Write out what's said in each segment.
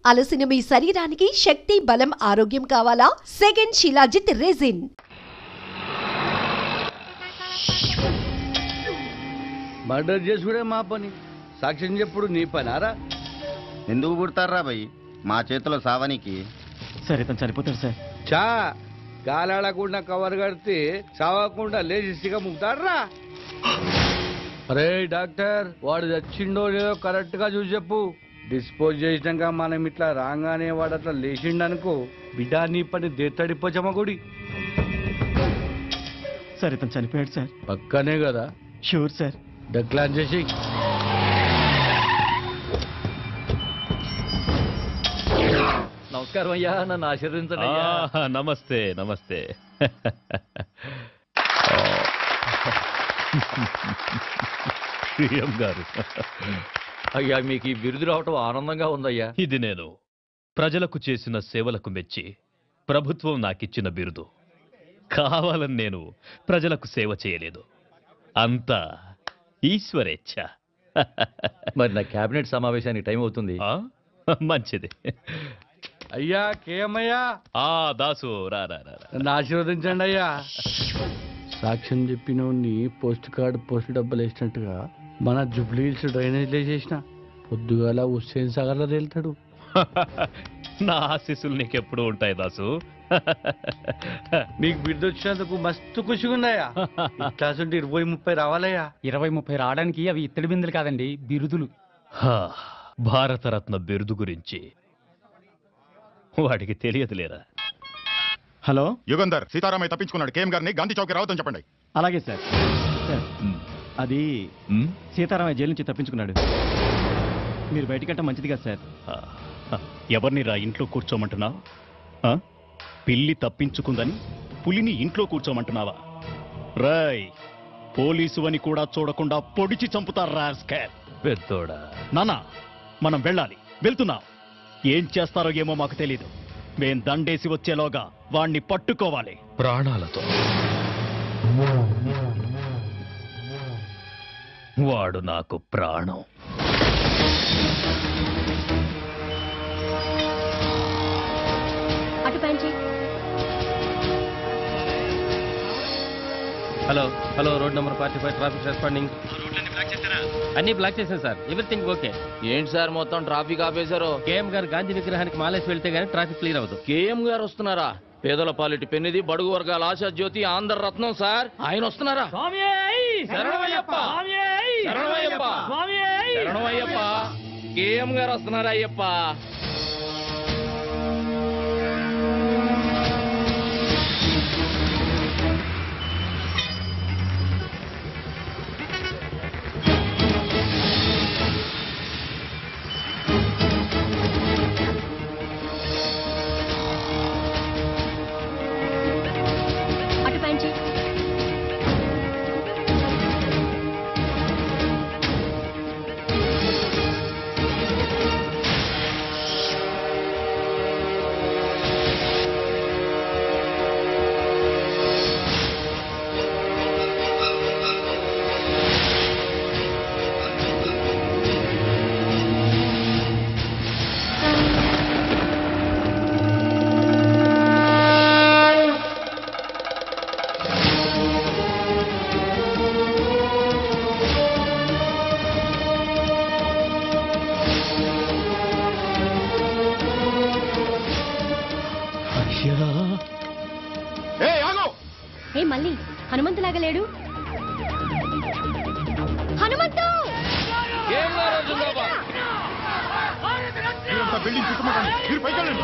అలసిన మీ శరీరానికి శక్తి, బలం, ఆరోగ్యం కావాలా? Second shilajit resin. మర్డర్ చేసుడే మా పని, సాక్ష్యం చెప్పుడు నీ పనారా? ఎందుకు పుడతారా భయ్ మా చేతిలో సావానికి? సార్ ఇతను చనిపోతాడు సార్. చా గాలాడకుండా కవర్ కడితే చావకుండా లేచిగా ముగ్గుతాడ్రా. అరే డాక్టర్, వాడు చచ్చిండో లేదో కరెక్ట్ గా చూసి చెప్పు. డిస్పోజ్ చేసినాక మనం ఇట్లా రాగానే వాడు అట్లా లేచిండనుకో, బిడ్డ నీ పని దేత్తడిపోచమ్మ గుడి. సార్ ఇతను చనిపోయాడు సార్. పక్కనే కదా? Sure sir. డిక్లేర్ చేసి నమస్కారం అయ్యా, నన్ను ఆశీర్వదించండి. నమస్తే నమస్తే. గారు అయ్యా, మీకు ఈ బిరుదు రావటం ఆనందంగా ఉందయ్యా. ఇది నేను ప్రజలకు చేసిన సేవలకు మెచ్చి ప్రభుత్వం నాకిచ్చిన బిరుదు. కావాలని నేను ప్రజలకు సేవ చేయలేదు, అంతా ఈశ్వరేచ్ఛ. మరి నా కేబినెట్ సమావేశానికి టైం అవుతుంది. మంచిది. అయ్యా కేమయ్యా, దాసు రా రా రా. నన్ను ఆశీర్వదించండి అయ్యా. సాక్ష్యం చెప్పినోడిని పోస్ట్ కార్డు పోస్ట్ డబ్బులు వేసినట్టుగా మన జుబ్లీ హిల్స్ డ్రైనేజ్ వేసేసిన పొద్దుగాల హుస్సేన్ సాగర్ లో తేలుతాడు. నా ఆశీస్సులు నీకెప్పుడు ఉంటాయి దాసు. నీకు బిడ్డ వచ్చినందుకు మస్తు ఖుషిగా ఉందయ్యా. ఇట్లాంటి 20-30 రావాలయ్యా. 20-30 రావడానికి అవి ఇత్తడి బిందులు కాదండి, బిరుదులు. భారతరత్న బిరుదు గురించి వాడికి తెలియదులేరా. హలో యుగంధర్, సీతారామయ్య తప్పించుకున్నాడు. కేఎం గారిని గాంధీ చౌక్ రావద్దని చెప్పండి. అలాగే సార్. అది సీతారామయ్య జైలు నుంచి తప్పించుకున్నాడు. మీరు బయటకంటే మంచిది కదా సార్. ఎవరిని రా ఇంట్లో కూర్చోమంటున్నావు? పిల్లి తప్పించుకుందని పులిని ఇంట్లో కూర్చోమంటున్నావా? రాయ్, పోలీసు అని కూడా చూడకుండా పొడిచి చంపుతారా పెద్దోడా? నానా, మనం వెళ్ళాలి. వెళ్తున్నాం. ఏం చేస్తారో ఏమో మాకు తెలీదు. మేం దండేసి వచ్చేలోగా వాణ్ణి పట్టుకోవాలి ప్రాణాలతో. వాడు నాకు ప్రాణం. Hello hello, road number 45 traffic responding. అన్ని బ్లాక్ చేశాను సార్, ఎవ్రీథింగ్ ఓకే. ఏంటి సార్ మొత్తం ట్రాఫిక్ ఆపేశారు? కేఎం గారు గాంధీ విగ్రహానికి మాలేసి వెళ్తే గానీ ట్రాఫిక్ క్లియర్ అవ్వదు. కేఎం గారు వస్తున్నారా? పేదల పాలిటి పెన్నిది, బడుగు వర్గాల ఆశా జ్యోతి, ఆంధ్ర రత్నం సార్. ఆయన వస్తున్నారా? శరణమయ్యప్ప, కేఎం గారు వస్తున్నారా అయ్యప్ప? మళ్ళీ హనుమంతులాగా లేడు. హనుమంతు! బిల్డింగ్ చుట్టుముట్టండి, మీరు పైకి వెళ్ళండి.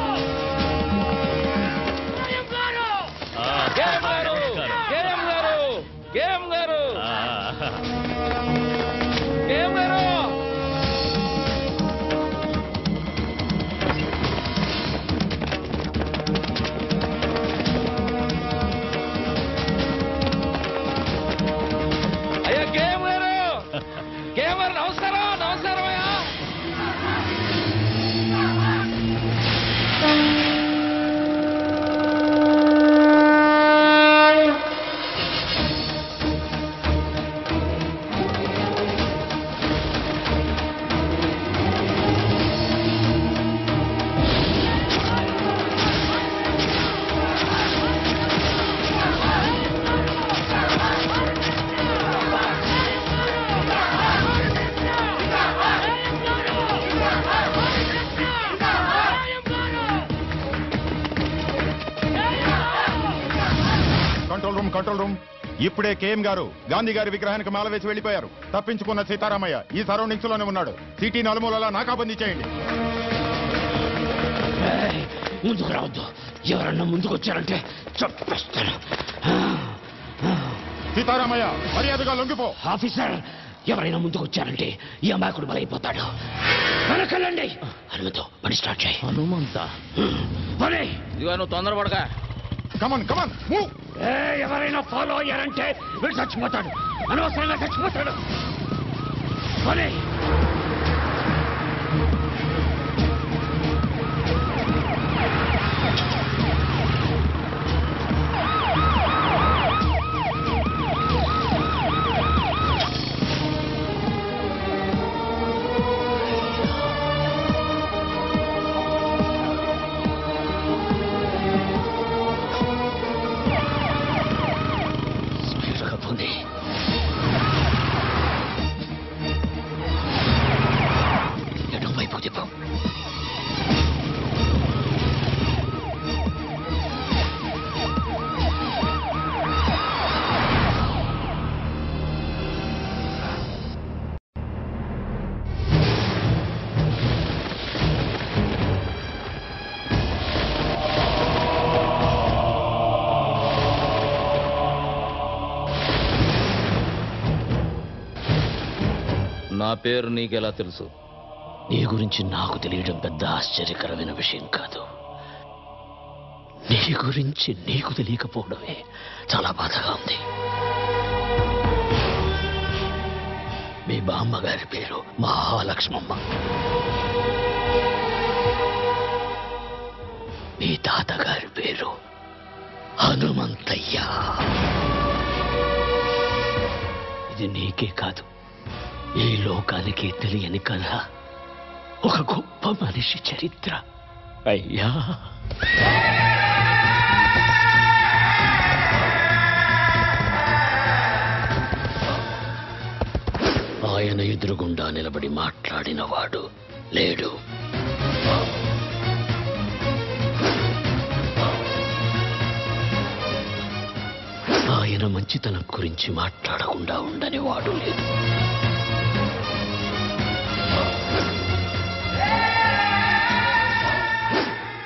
Control room. ఇప్పుడే కేఎం గారు గాంధీ గారి విగ్రహానికి మాల వేసి వెళ్లిపోయారు. తప్పించుకున్న సీతారామయ్య ఈ సరౌండింగ్స్ లోనే ఉన్నాడు. సిటీ నలుమూలలా నాకాబందీ చేయండి. ముందుకు రావద్దు. ఎవరన్నా ముందుకు వచ్చారంటే చంపేస్తాను. సీతారామయ్య మర్యాదగా లొంగిపో. ఆఫీసర్, ఎవరైనా ముందుకు వచ్చారంటే ఈ అమాయకుడు బలైపోతాడు. వెనకెళ్ళండి. హనుమంతు, పని స్టార్ట్ చేయి. హనుమంత పని. ఇదిగో నువ్వు తొందరపడక. Come on come. On follow అయ్యారంటే వీడు చచ్చిపోతాడు. అనవసరంగా చచ్చిపోతాడు. పని. నా పేరు నీకెలా తెలుసు? నీ గురించి నాకు తెలియడం పెద్ద ఆశ్చర్యకరమైన విషయం కాదు. నీ గురించి నీకు తెలియకపోవడమే చాలా బాధగా ఉంది. మీ బామ్మగారి పేరు మహాలక్ష్మమ్మ. మీ తాతగారి పేరు హనుమంతయ్య. ఇది నీకే కాదు, ఈ లోకానికి తెలియని కథ. ఒక గొప్ప మనిషి చరిత్ర. అయ్యా, ఆయన ఎదురుగుండా నిలబడి మాట్లాడినవాడు లేడు. ఆయన మంచితనం గురించి మాట్లాడకుండా ఉండని వాడు లేదు.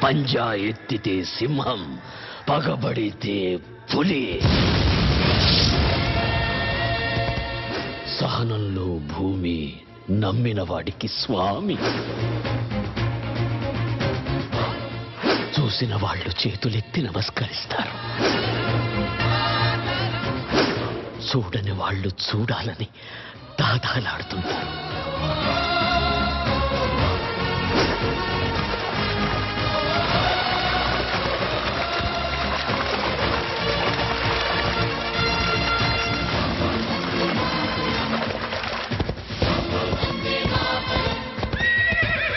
పంజా ఎత్తితే సింహం, పగబడితే పులి. సహనంలో భూమి, నమ్మిన వాడికి స్వామి. చూసిన వాళ్ళు చేతులెత్తి నమస్కరిస్తారు, చూడని వాళ్ళు చూడాలని దాదాలాడుతుంటారు.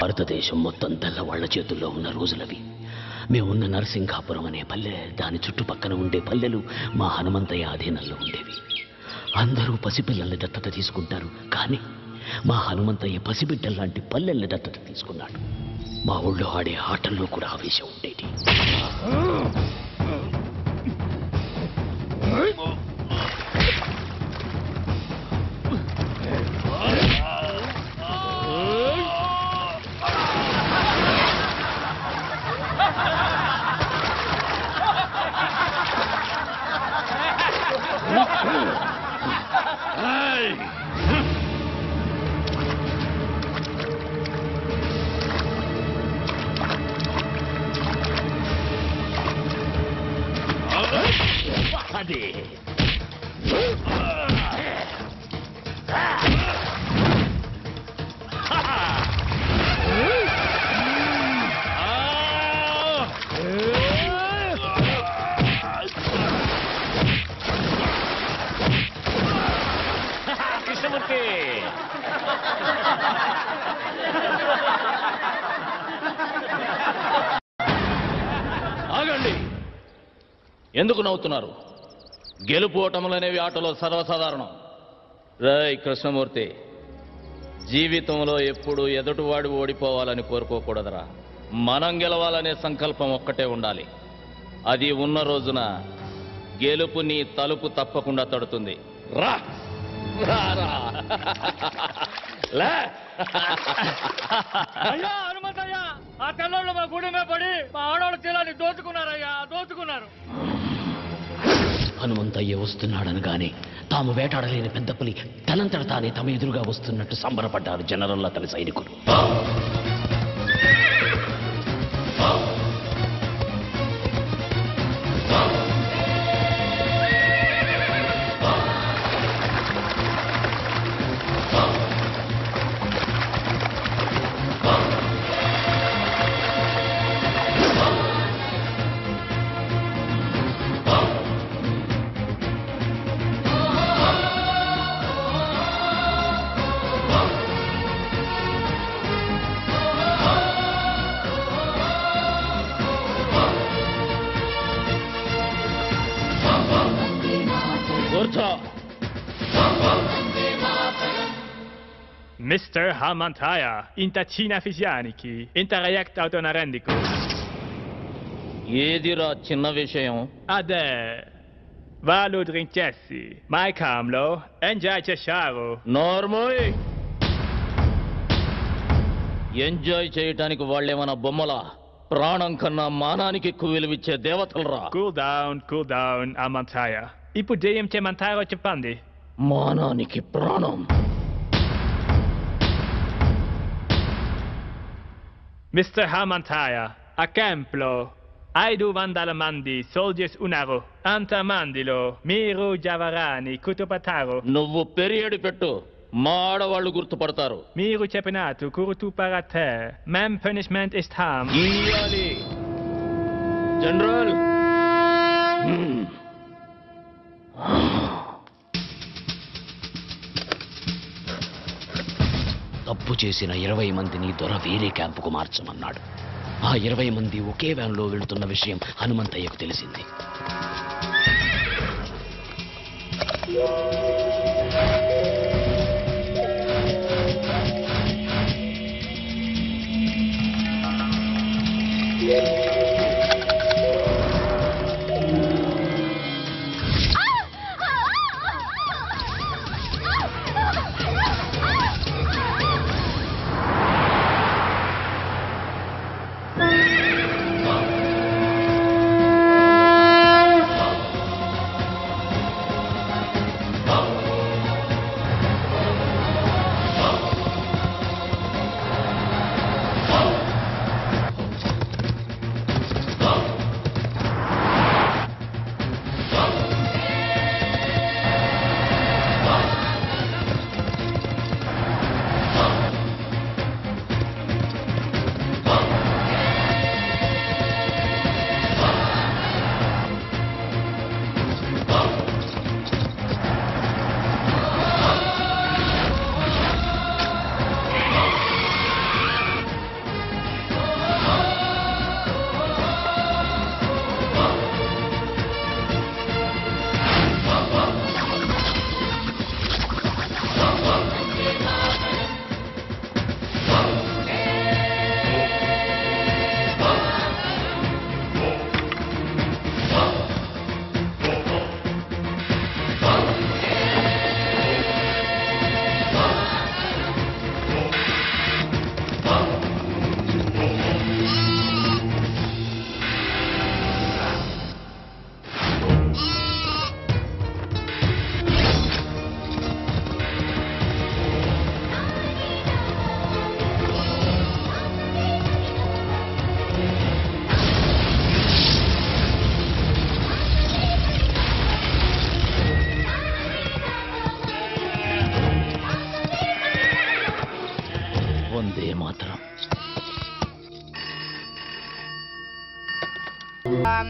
భారతదేశం మొత్తం తెల్లవాళ్ల చేతుల్లో ఉన్న రోజులవి. మేమున్న నరసింగాపురం అనే పల్లె, దాని చుట్టుపక్కన ఉండే పల్లెలు మా హనుమంతయ్య ఆధీనంలో ఉండేవి. అందరూ పసిపిల్లల్ని దత్తత తీసుకుంటారు, కానీ మా హనుమంతయ్య పసిబిడ్డల్లాంటి పల్లెల్ని దత్తత తీసుకున్నాడు. మా ఊళ్ళో ఆడే ఆటల్లో కూడా ఆవేశం ఉండేది. అదే కృష్ణమూర్తి. ఆగండి, ఎందుకు నవ్వుతున్నారు? గెలుపు ఓటములనేవి ఆటలో సర్వసాధారణం. రేయ్ కృష్ణమూర్తి, జీవితంలో ఎప్పుడు ఎదుటివాడు ఓడిపోవాలని కోరుకోకూడదురా. మనం గెలవాలనే సంకల్పం ఒక్కటే ఉండాలి. అది ఉన్న రోజున గెలుపు నీ తలుపు తప్పకుండా తడుతుంది. రా రా రా. లే. అయ్యా హనుమంతయ్య, ఆ తెల్లోళ్ళు మా గుడి మీద పడి మా ఆడవాళ్ళ చీలాన్ని దోచుకున్నారయ్యా, దోచుకున్నారు. హనుమంతయ్య వస్తున్నాడనగానే తాము వేటాడలేని పెద్ద పులి తనంతట తానే తమ ఎదురుగా వస్తున్నట్టు సంబరపడ్డారు జనరల్ అతని సైనికులు. Mr. Hamantaya, inta Cina Fisianiki, inta react autonarendiku. ఏదిరా చిన్న విషయం? Ade, valu drinkessi, mai kamlo, enjoy chesharo. నార్మోయ్, ఎంజాయ్ చేయటానికి వాళ్ళేమన్నా బొమ్మలా? ప్రాణం కన్నా మానానికి ఎక్కువ విలువిచ్చే దేవతలరా. Cool down, Hamantaya. ఇప్పుడు ఏం చేయమంటారో చెప్పండి. మానానికి ప్రాణం. Mr. Hamantaya, a campo, 500 mandi, soldiers unaru, antamandilo, మీరు జవరాని కుతుపతారు. నువ్వు పెరియడి పెట్టు, మా ఆడవాళ్ళు గుర్తుపడతారు. మీరు చెప్పినట్టు కురుతుపరతే, మేం పనిష్మెంట్ ఇస్తాం. ఇయ్యాలి. జనరల్, తప్పు చేసిన 20 మందిని దొర వేరే క్యాంపుకు మార్చమన్నాడు. ఆ 20 మంది ఒకే వ్యాన్లో వెళుతున్న విషయం హనుమంతయ్యకు తెలిసింది.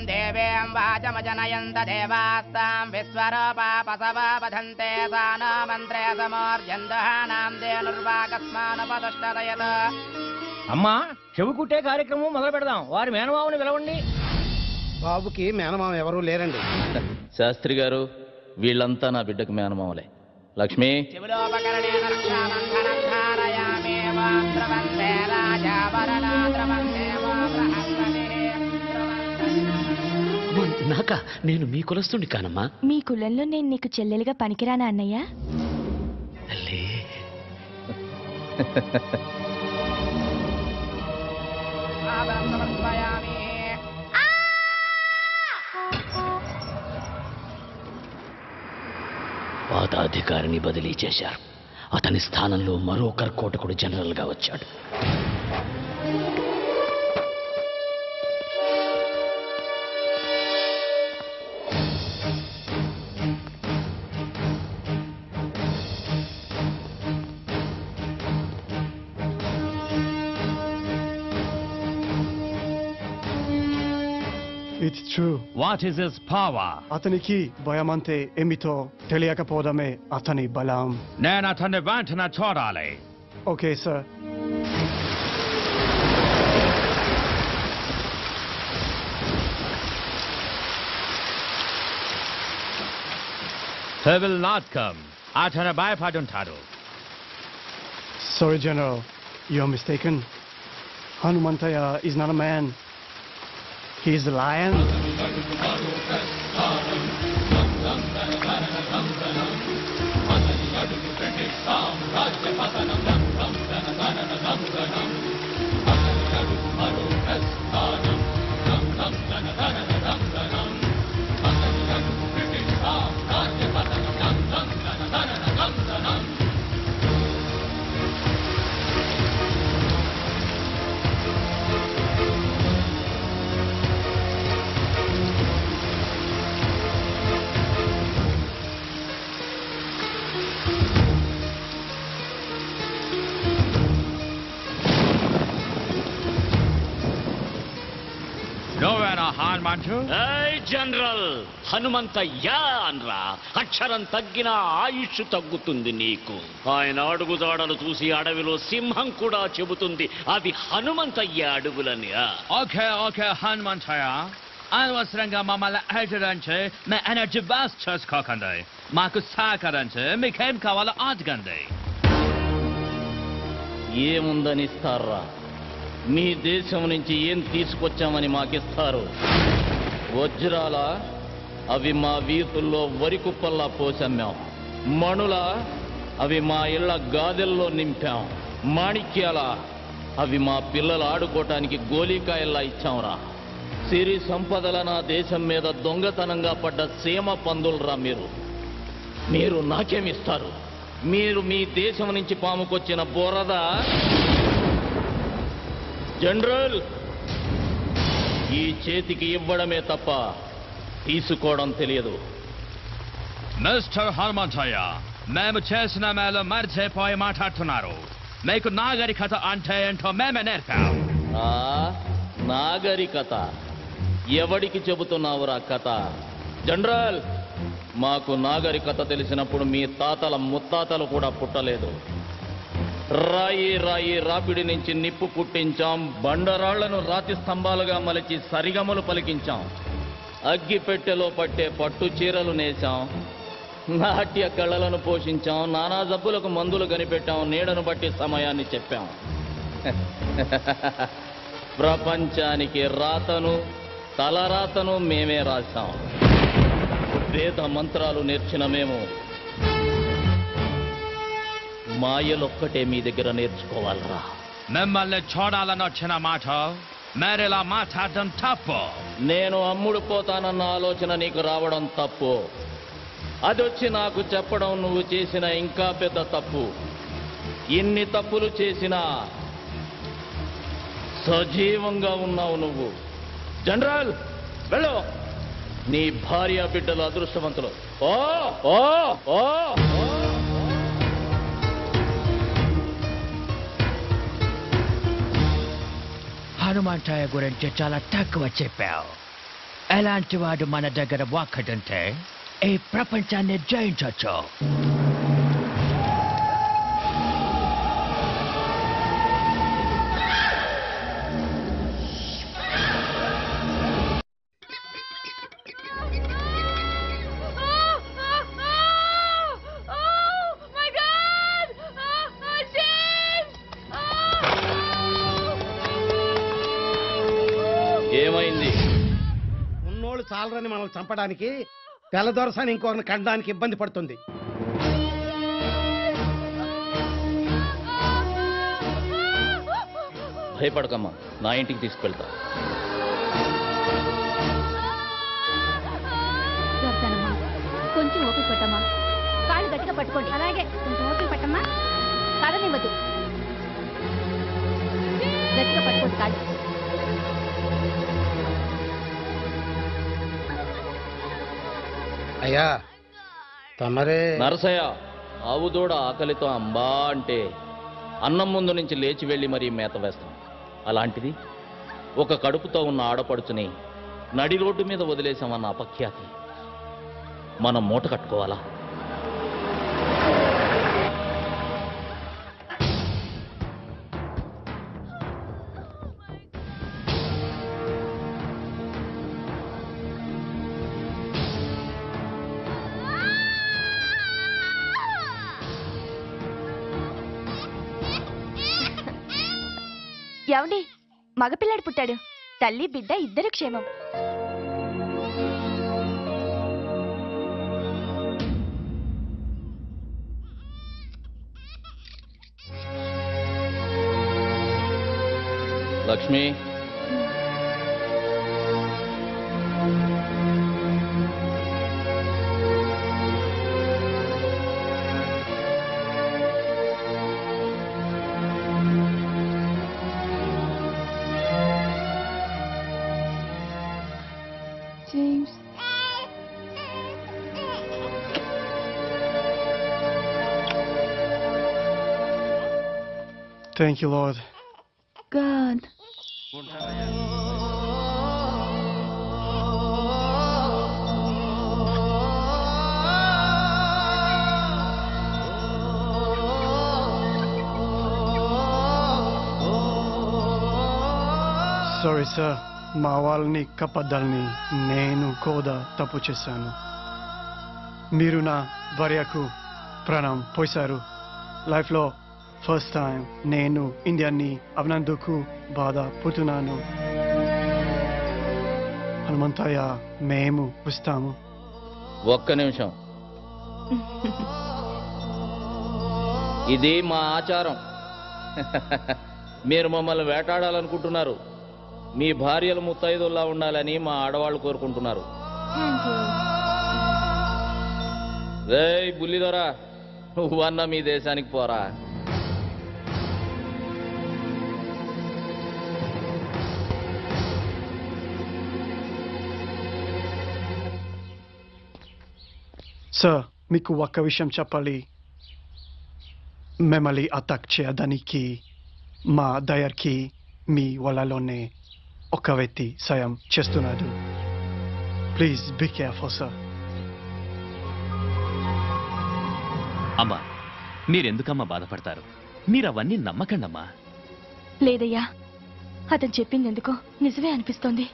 देवीं वाचमजनयन्त देवास्तां विश्वरूपा पसवा वधन्ते सा न मन्त्रे समोर्जन्दहानां धेनुर्वाकस्मानुपतिष्ठतयत् అమ్మా చెవు కుట్టే కార్యక్రమం మొదలు పెడదాం. వారి మేనమామని పిలవండి. బాబుకి మేనమామ ఎవరూ లేరండి. శాస్త్రి గారు, వీళ్ళంతా నా బిడ్డకు మేనమామలే. లక్ష్మి, నాకు అక్క నేను మీ కులస్తుడి కానమ్మా. మీ కులంలో నేను నీకు చెల్లెలుగా పనికిరానా అన్నయ్య? తల్లి పాదాధికారిని బదిలీ చేశారు. అతని స్థానంలో మరో కర్కోటకుడు జనరల్గా వచ్చాడు. It's true. What is his power? అతనికి భయమంతే ఏమిటో తెలియకపోవడమే అతని బలం. నేను అతన్ని వెంటనే చూడాలి. Okay sir. He will not come. అతను భయపడుంటాడు. Sorry, General. You're mistaken. Hanumantaya is not a man. He is the lion. General Hanumanthaiah అనరా. అక్షరం తగ్గిన ఆయుష్ తగ్గుతుంది నీకు. ఆయన అడుగుదాడలు చూసి అడవిలో సింహం కూడా చెబుతుంది అవి హనుమంతయ్య అడుగులని. ఓకే ఓకే హనుమంతయ్య, అనవసరంగా మమ్మల్ని అడగడానికి మీ ఎనర్జీ వేస్ట్ చేసుకోకండి. మాకు సహకరించి మీకేం కావాలో అడగండి. ఏముందని ఇస్తారా? మీ దేశం నుంచి ఏం తీసుకొచ్చామని మాకిస్తారు? వజ్రాల అవి మా వీధుల్లో వరి కుప్పల్లా పోసమ్మాం. మణుల అవి మా ఇళ్ల గాదెల్లో నింపాం. మాణిక్యాల అవి మా పిల్లలు ఆడుకోవటానికి గోలీకాయల్లా ఇచ్చాంరా. సిరి సంపదల నా దేశం మీద దొంగతనంగా పడ్డ సీమ పందులరా మీరు. మీరు నాకేమిస్తారు? మీరు మీ దేశం నుంచి పాముకొచ్చిన బురద. జనరల్, ఈ చేతికి ఇవ్వడమే తప్ప తీసుకోవడం తెలియదు. మిస్టర్ హనుమంతయ్య, మేము చేసిన మేలు మర్చిపోయి మాట్లాడుతున్నారు. మీకు నాగరికత అంటే ఏంటో మేమే నేర్పాం. నాగరికత ఎవడికి చెబుతున్నావురా కథ? జనరల్, మాకు నాగరికత తెలిసినప్పుడు మీ తాతల ముత్తాతలు కూడా పుట్టలేదు. రాయి రాయి రాపిడి నుంచి నిప్పు పుట్టించాం. బండరాళ్లను రాతి స్తంభాలుగా మలిచి సరిగమలు పలికించాం. అగ్గి పెట్టెలో పట్టే పట్టు చీరలు నేసాం. నాట్య కళలను పోషించాం. నానా జబ్బులకు మందులు కనిపెట్టాం. నీడను బట్టి సమయాన్ని చెప్పాం. ప్రపంచానికి రాతను తలరాతను మేమే రాశాం. వేద మంత్రాలు నేర్చిన మేము మాయలొక్కటే మీ దగ్గర నేర్చుకోవాలరా. మిమ్మల్ని చూడాలని వచ్చిన మాట మేరేలా మాట్లాడడం తప్పు. నేను అమ్ముడు పోతానన్న ఆలోచన నీకు రావడం తప్పు. అదొచ్చి నాకు చెప్పడం నువ్వు చేసిన ఇంకా పెద్ద తప్పు. ఇన్ని తప్పులు చేసినా సజీవంగా ఉన్నావు నువ్వు. జనరల్, వెళ్ళు. నీ భార్య బిడ్డలు అదృష్టవంతులు. ఓ ఓ ఓ హనుమంతయ్య గురించి చాలా తక్కువ చెప్పావు. ఎలాంటి వాడు మన దగ్గర ఒక్కడుంటే ఈ ప్రపంచాన్ని జయించవచ్చు. ఏమైంది? ఆడవాళ్ళు చాలరని మనల్ని చంపడానికి తెల్లదొరసాని ఇంకొకరిని కనడానికి ఇబ్బంది పడుతుంది. భయపడకమ్మా, నా ఇంటికి తీసుకెళ్తా. కొంచెం ఓపిక పట్టమ్మా. కాళ్ళు గట్టిగా పట్టుకోండి. అలాగే కొంచెం ఓపిక పట్టమ్మా. కదనివ్వద్దు. గట్టిగా పట్టుకోండి కాళ్ళు. అయ్యా తమరే నరసయ్య, ఆవు దూడ ఆకలితో అంబా అంటే అన్నం ముందు నుంచి లేచి వెళ్ళి మరీ మేత వేస్తాం. అలాంటిది ఒక కడుపుతో ఉన్న ఆడపడుచుని నడి రోడ్డు మీద వదిలేసామన్న అపఖ్యాతి మనం మూట కట్టుకోవాలా? ఏమండి, మగపిల్లాడు పుట్టాడు. తల్లి బిడ్డ ఇద్దరు క్షేమం. Lakshmi, James. Thank you, Lord. God. Sorry, sir. మా వాళ్ళని కప్పద్దాలని నేను కూడా తప్పు చేశాను. మీరు నా భార్యకు ప్రాణం పోశారు. లైఫ్లో ఫస్ట్ టైం నేను ఇండియాని అవినందుకు బాధపడుతున్నాను. హనుమంతయ్య, మేము వస్తాము. ఒక్క నిమిషం. ఇది మా ఆచారం. మీరు మమ్మల్ని వేటాడాలనుకుంటున్నారు. మీ భార్యలు ముత్తైదుల్లా ఉండాలని మా ఆడవాళ్ళు కోరుకుంటున్నారు. రేయ్ బుల్లిదొరా, నువ్వన్నా మీ దేశానికి పోరా. సార్, మీకు ఒక్క విషయం చెప్పాలి. మిమ్మల్ని అటాక్ చేయడానికి మా దయర్కి మీ వాళ్ళలోనే ఒక వ్యక్తి సాయం చేస్తున్నాడు. Please be careful sir. అమ్మా, మీరెందుకమ్మా బాధపడతారు? మీరు అవన్నీ నమ్మకండమ్మా. లేదయ్యా, అతను చెప్పింది ఎందుకో నిజమే అనిపిస్తోంది.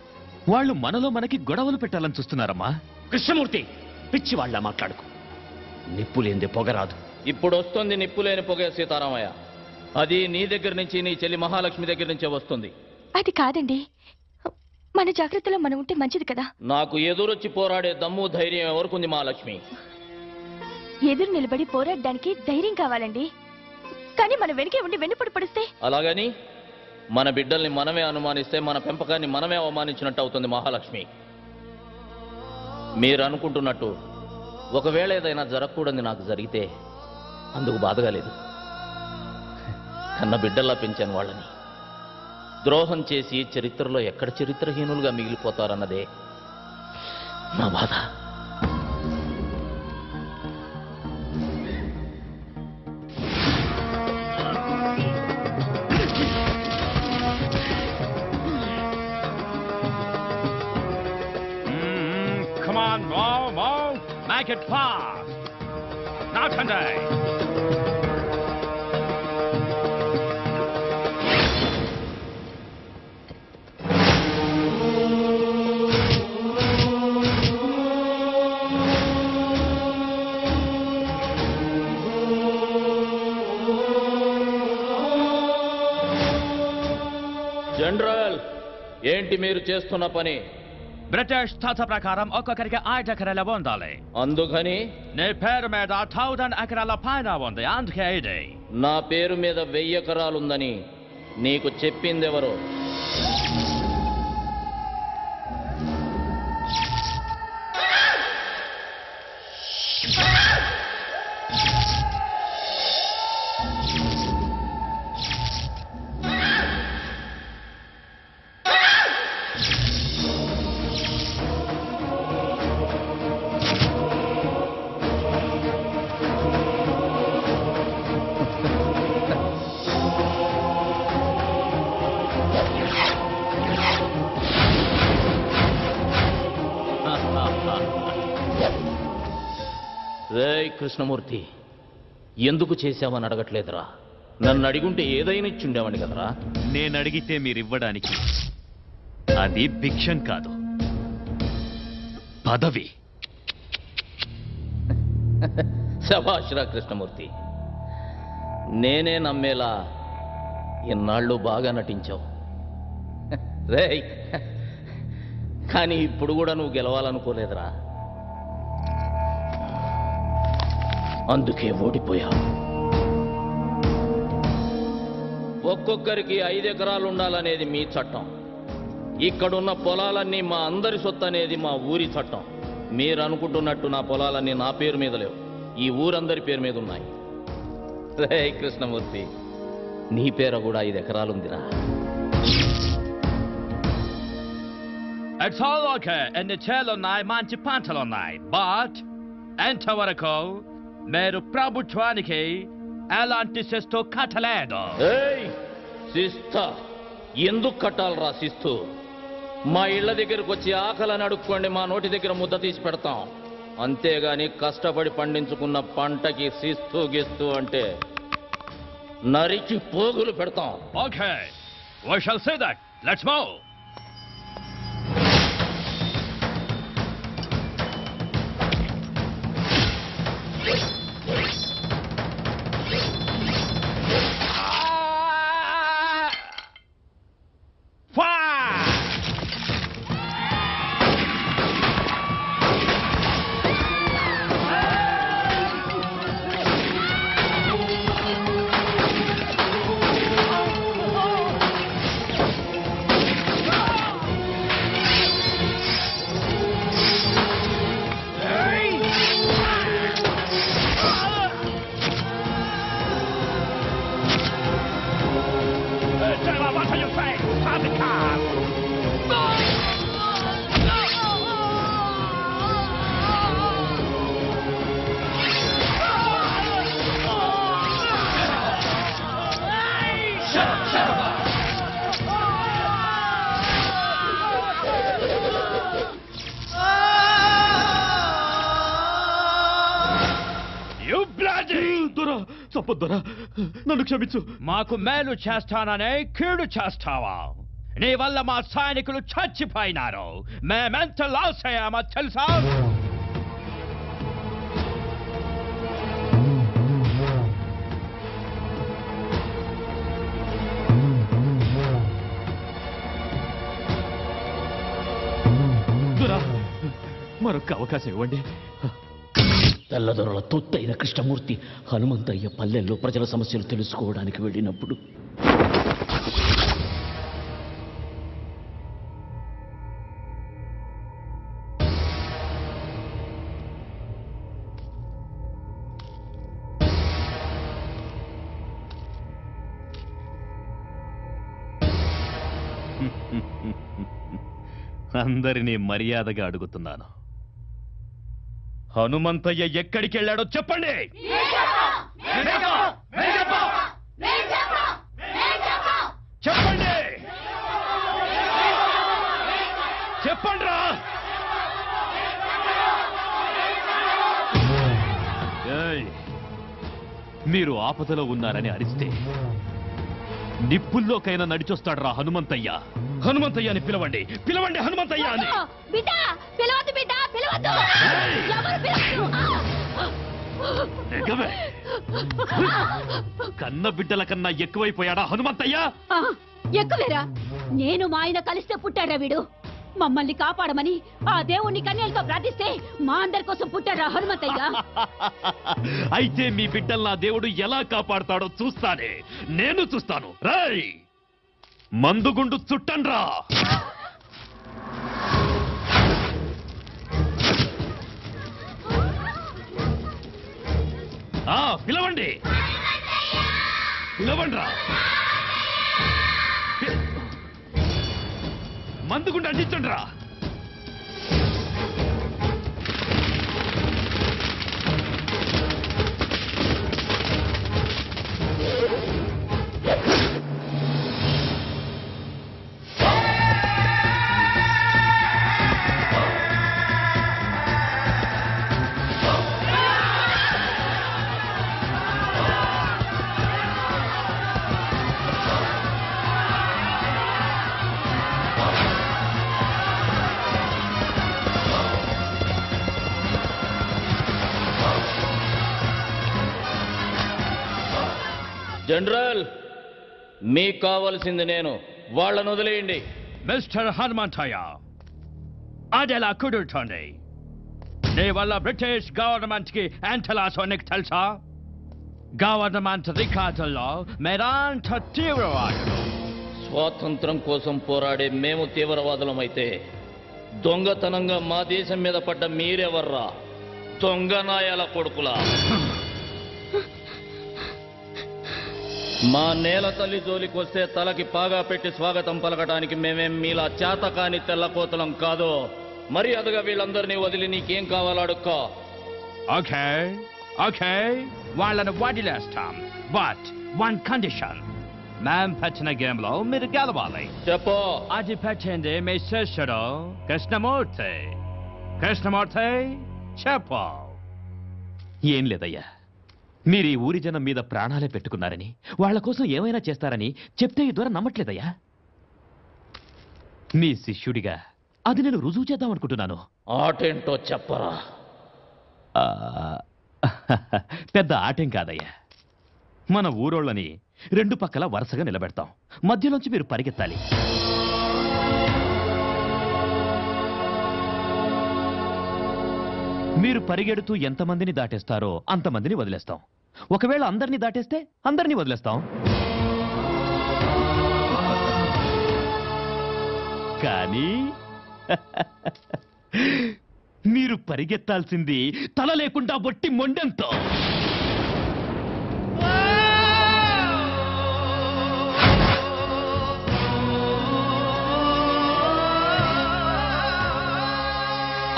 వాళ్ళు మనలో మనకి గొడవలు పెట్టాలని చూస్తున్నారమ్మా. కృష్ణమూర్తి, పిచ్చి వాళ్ళ మాట్లాడుకు. నిప్పు లేనిదే పొగరాదు. ఇప్పుడు వస్తుంది నిప్పులేని పొగే సీతారామయ్య. అది నీ దగ్గర నుంచి, నీ చెల్లి మహాలక్ష్మి దగ్గర నుంచే వస్తుంది. అది కాదండి, మన జాగ్రత్తలో మనం ఉంటే మంచిది కదా. నాకు ఎదురొచ్చి పోరాడే దమ్ము ధైర్యం ఎవరికుంది మహాలక్ష్మి? ఎదురు నిలబడి పోరాడడానికి ధైర్యం కావాలండి. కానీ మన వెనకే ఉండి వెన్నుపడి పడిస్తే? అలాగని మన బిడ్డల్ని మనమే అనుమానిస్తే మన పెంపకాన్ని మనమే అవమానించినట్టు అవుతుంది మహాలక్ష్మి. మీరు అనుకుంటున్నట్టు ఒకవేళ ఏదైనా జరగకూడదు నాకు జరిగితే అందుకు బాధగా లేదు. కన్న బిడ్డల్లా పెంచాను వాళ్ళని. ద్రోహం చేసి చరిత్రలో ఎక్కడ చరిత్రహీనులుగా మిగిలిపోతారన్నదే నా బాధ. Come on, move. Make it fast. Now, Sunday. General, ఏంటి మీరు చేస్తున్న పని? బ్రిటిష్ తాత ప్రకారం ఒక్కొక్కరికి 5 ఎకరాల ఉండాలి. అందుకని నీ పేరు మీద 1000 ఎకరాల పైన ఉంది. అందుకే ఇది. నా పేరు మీద 1000 ఎకరాలుందని నీకు చెప్పిందెవరు? రేయ్ కృష్ణమూర్తి, ఎందుకు చేశావని అడగట్లేదురా. నన్ను అడిగుంటే ఏదైనా ఇచ్చుండేవాడిని కదరా. నేను అడిగితే మీరివ్వడానికి అది భిక్షం కాదు, పదవి. శభాష్రా కృష్ణమూర్తి, నేనే నమ్మేలా ఇన్నాళ్ళు బాగా నటించావు. రేయ్, కానీ ఇప్పుడు కూడా నువ్వు గెలవాలనుకోలేదురా. అందుకే ఓడిపోయావు. ఒక్కొక్కరికి 5 ఎకరాలు ఉండాలనేది మీ చట్టం. ఇక్కడున్న పొలాలన్నీ మా అందరి సొత్తు అనేది మా ఊరి చట్టం. మీరు అనుకుంటున్నట్టు నా పొలాలన్నీ నా పేరు మీద లేవు, ఈ ఊరందరి పేరు మీద ఉన్నాయి. రే కృష్ణమూర్తి, నీ పేర కూడా 5 ఎకరాలుందిరా. It's all okay. ఎన్ని చేలున్నాయి, మంచి పంటలున్నాయి. బట్ ఎంతవరకు మీరు ప్రభుత్వానికి ఎలాంటి శిస్తు కట్టలేదు. శిస్త ఎందుకు కట్టాలరా? శిస్తు మా ఇళ్ల దగ్గరకు వచ్చి ఆకలని అడుక్కోండి, మా నోటి దగ్గర ముద్ద తీసి పెడతాం. అంతేగాని కష్టపడి పండించుకున్న పంటకి శిస్తు గిస్తు అంటే నరికి పోగులు పెడతాం. Okay, we shall say that. Let's move. చెప్పొద్దురా, నన్ను క్షమించు. మాకు మేలు చేస్తాననే కీడు చేస్తావా? నీ వల్ల మా సైనికులు చచ్చిపోయినారు. మేమెంత లాస్ అయ్యామో తెలుసా? మరొక అవకాశం ఇవ్వండి. తెల్లదొరల తొత్తైన కృష్ణమూర్తి హనుమంతయ్య పల్లెల్లో ప్రజల సమస్యలు తెలుసుకోవడానికి వెళ్ళినప్పుడు అందరినీ మర్యాదగా అడుగుతున్నాను, హనుమంతయ్య ఎక్కడికి వెళ్ళాడో చెప్పండి. చెప్పండి, చెప్పండిరా. మీరు ఆపదలో ఉన్నారని అరిస్తే నిప్పుల్లోకైనా నడిచొస్తాడ్రా హనుమంతయ్య. హనుమంతయ్యని పిలవండి, పిలవండి హనుమంతయ్య అని. కన్న బిడ్డల కన్నా ఎక్కువైపోయాడా హనుమంతయ్య? ఎక్కువేరా. నేను మా ఆయన కలిస్తే పుట్టాడా వీడు? మమ్మల్ని కాపాడమని ఆ దేవుణ్ణి కన్యలతో ప్రార్థిస్తే మా అందరి కోసం పుట్టారా హనుమంతయ్య. అయితే మీ బిడ్డల్ని ఆ దేవుడు ఎలా కాపాడుతాడో చూస్తానే, నేను చూస్తాను. రై మందుగుండు చుట్టండ్రా. పిలవండి, పిలవండ్రా. మందుగుండు అందించండ్రా. జనరల్, మీకు కావలసింది నేను, వాళ్ళను వదిలేయండి. మిస్టర్ హనుమంతయ్య, అదెలా కుదురుతోంది? నీ వల్ల బ్రిటిష్ గవర్నమెంట్ కి ఎంత లాసో నీకు తెలుసా? గవర్నమెంట్ రికార్డుల్లో మీరంత తీవ్రవాదులు. స్వాతంత్రం కోసం పోరాడే మేము తీవ్రవాదులమైతే దొంగతనంగా మా దేశం మీద పడ్డ మీరెవర్రా? దొంగ నాయాల కొడుకులా. మా నేల తల్లి జోలికి వస్తే తలకి పాగా పెట్టి స్వాగతం పలకడానికి మేమేం మీలా చేతకాని తెల్లకోతలం కాదు. మర్యాదగా వీళ్ళందరినీ వదిలి నీకేం కావాలో అడుక్కో. ఓకే ఓకే, వాళ్ళని వదిలేస్తాం. బట్ వన్ కండిషన్, మేం పెట్టిన గేమ్ లో మీరు గెలవాలి. చెప్పు. అది పెట్టింది మీ శిష్యుడు కృష్ణమూర్తి. కృష్ణమూర్తి, చెప్పు. ఏం లేదయ్యా, మీరు ఈ ఊరి జనం మీద ప్రాణాలే పెట్టుకున్నారని, వాళ్ల కోసం ఏమైనా చేస్తారని చెప్తే ఈ ద్వారా నమ్మట్లేదయ్యా. మీ శిష్యుడిగా అది నేను రుజువు చేద్దాం అనుకుంటున్నాను. ఆటేంటో చెప్పరా. పెద్ద ఆటేం కాదయ్యా. మన ఊరోళ్ళని రెండు పక్కల వరుసగా నిలబెడతాం. మధ్యలోంచి మీరు పరిగెత్తాలి. మీరు పరిగెడుతూ ఎంతమందిని దాటేస్తారో అంతమందిని వదిలేస్తాం. ఒకవేళ అందరినీ దాటేస్తే అందరినీ వదిలేస్తాం. కానీ మీరు పరిగెత్తాల్సింది తల లేకుండా బొట్టి మొండెంతో.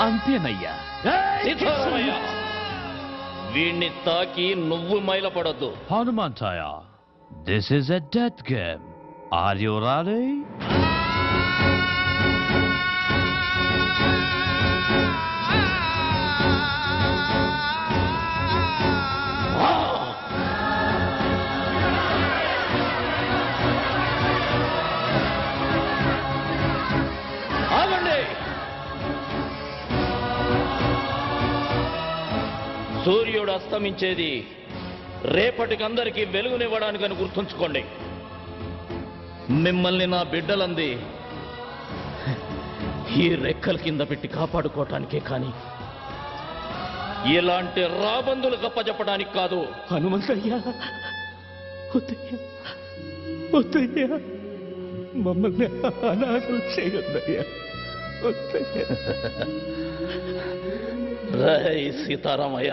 అంతేనయ్యా. వీణ్ణి తాకి నువ్వు మైలపడద్దు. Hanumanthaiah, this is a death game. Are you ready? ఆగండి. సూర్యుడు అస్తమించేది రేపటికి అందరికీ వెలుగునివ్వడానికని గుర్తుంచుకోండి. మిమ్మల్ని నా బిడ్డలంది ఈ రెక్కల కింద పెట్టి కాపాడుకోవటానికే కానీ ఇలాంటి రాబందులు గప్పచెప్పడానికి కాదు. హనుమంతయ్యా, మమ్మల్ని అనాథలు చేయొద్దయ్యా. రై సీతారామయ్య,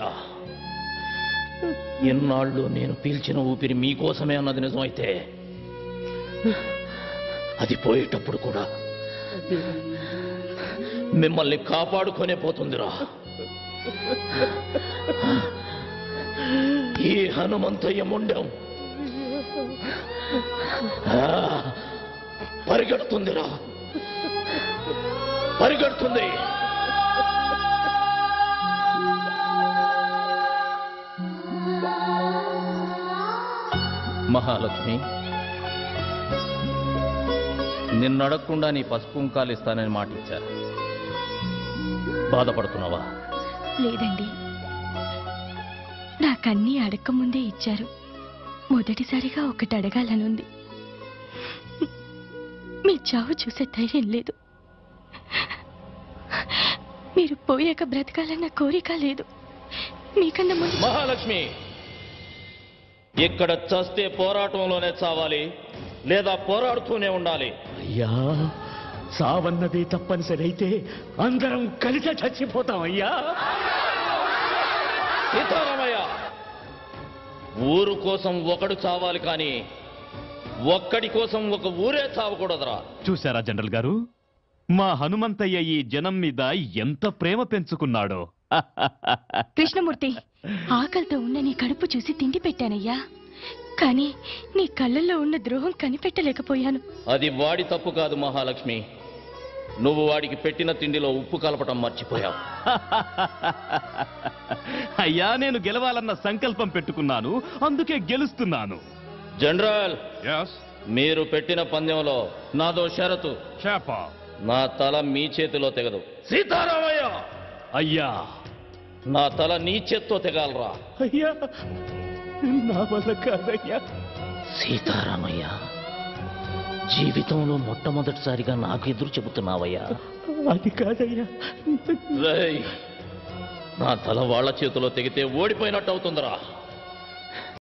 ఎన్నాళ్ళు నేను పీల్చిన ఊపిరి మీకోసమే అన్నది నిజమైతే అది పోయేటప్పుడు కూడా మిమ్మల్ని కాపాడుకొనే పోతుందిరా. ఈ హనుమంతయ్య ముండం పరిగెడుతుందిరా, పరిగెడుతుంది. మహాలక్ష్మి, నిన్నడగకుండా నీ పసుపు కుంకాలు ఇస్తానని మాట ఇచ్చారు. బాధపడుతున్నావా? లేదండి, నాకన్నీ అడగకముందే ఇచ్చారు. మొదటిసారిగా ఒకటి అడగాలనుంది. మీ చావు చూసే ధైర్యం లేదు. మీరు పోయాక బ్రతకాలన్న కోరిక లేదు. మీకన్నా ముందు మహాలక్ష్మి, ఇక్కడ చస్తే పోరాటంలోనే చావాలి, లేదా పోరాడుతూనే ఉండాలి. అయ్యా, సావన్నది తప్పనిసరి అయితే అందరం కలిసి చచ్చిపోతామయ్యా. సీతారామయ్య, ఊరు కోసం ఒకడు చావాలి కానీ ఒక్కడి కోసం ఒక ఊరే చావకూడదురా. చూశారా జనరల్ గారు, మా హనుమంతయ్య ఈ జనం మీద ఎంత ప్రేమ పెంచుకున్నాడో. కృష్ణమూర్తి, ఆకలితో ఉన్న నీ కడుపు చూసి తిండి పెట్టానయ్యా, కానీ నీ కళ్ళల్లో ఉన్న ద్రోహం కనిపెట్టలేకపోయాను. అది వాడి తప్పు కాదు మహాలక్ష్మి, నువ్వు వాడికి పెట్టిన తిండిలో ఉప్పు కలపటం మర్చిపోయావు. అయ్యా, నేను గెలవాలన్న సంకల్పం పెట్టుకున్నాను, అందుకే గెలుస్తున్నాను. జనరల్, మీరు పెట్టిన పందెంలో నాదో షరతు. నా తల మీ చేతిలో తెగదు. సీతారామయ్య, అయ్యా, నా తల నీ చేత్తో తెగాలరా. అయ్యా, నా వల్ల కాదయ్యా. సీతారామయ్య, జీవితంలో మొట్టమొదటిసారిగా నాకు ఎదురు చెబుతున్నావయ్యా. అది కాదయ్యా. రేయ్, నా తల వాళ్ళ చేతిలో తెగితే ఓడిపోయినట్టు అవుతుందిరా.